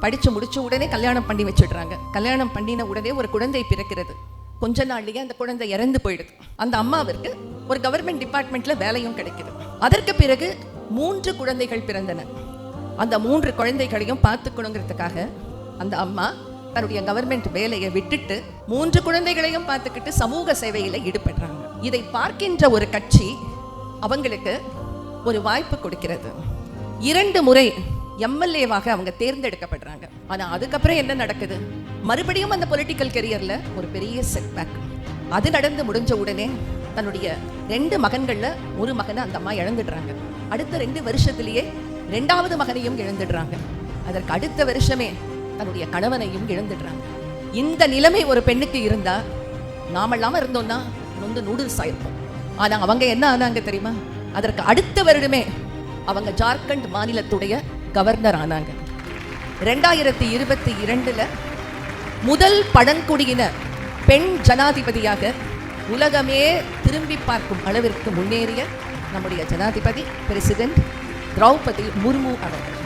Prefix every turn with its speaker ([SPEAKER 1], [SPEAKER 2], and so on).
[SPEAKER 1] படிச்சு முடிச்ச உடனே கல்யாணம் பண்ணி வச்சிடுறாங்க. கல்யாணம் பண்ணின உடனே ஒரு குழந்தை பிறக்கிறது. கொஞ்ச நாள்லயே அந்த குழந்தை இறந்து போயிடுது. அந்த அம்மாவிற்கு ஒரு கவர்மெண்ட் டிபார்ட்மெண்ட்ல வேலையும் கிடைக்குது. அதற்கு பிறகு 3 குழந்தைகள் பிறந்தன. அந்த 3 குழந்தைகளையும் பார்த்துக்கணுங்கிறதுக்காக அந்த அம்மா தன்னுடைய கவர்மெண்ட் வேலையை விட்டுட்டு 3 குழந்தைகளையும் பார்த்துக்கிட்டு சமூக சேவையில ஈடுபடுறாங்க. இதை பார்க்கின்ற ஒரு கட்சி அவங்களுக்கு ஒரு வாய்ப்பு கொடுக்கிறது. 2 முறை எம்எல்ஏவாக அவங்க தேர்ந்தெடுக்கப்படுறாங்க. ஆனா அதுக்கப்புறம் என்ன நடக்குது? மறுபடியும் அந்த பொலிட்டிக்கல் கெரியர்ல ஒரு பெரிய செட்பேக். அது நடந்து முடிஞ்ச உடனே தன்னுடைய 2 மகன்கள்ல ஒரு மகனை அந்த அம்மா இழந்துடுறாங்க. அடுத்த 2 வருஷத்திலேயே 2வது மகனையும் இழந்துடுறாங்க. அதற்கு அடுத்த வருஷமே தன்னுடைய கணவனையும் இழந்துடுறாங்க. இந்த நிலைமை ஒரு பெண்ணுக்கு இருந்தா நாமெல்லாம் இருந்தோம்னா நொந்து நூடுல்ஸ் ஆயிருப்போம். ஆனா அவங்க என்ன ஆனாங்க தெரியுமா? அதற்கு அடுத்த வருடமே அவங்க ஜார்க்கண்ட் மாநிலத்துடைய கவர்னர் ஆனாங்க. 2022 முதல் பழங்குடியின பெண் ஜனாதிபதியாக உலகமே திரும்பி பார்க்கும் அளவிற்கு முன்னேறிய நம்முடைய ஜனாதிபதி பிரசிடென்ட் திரௌபதி முர்மு அவர்கள்.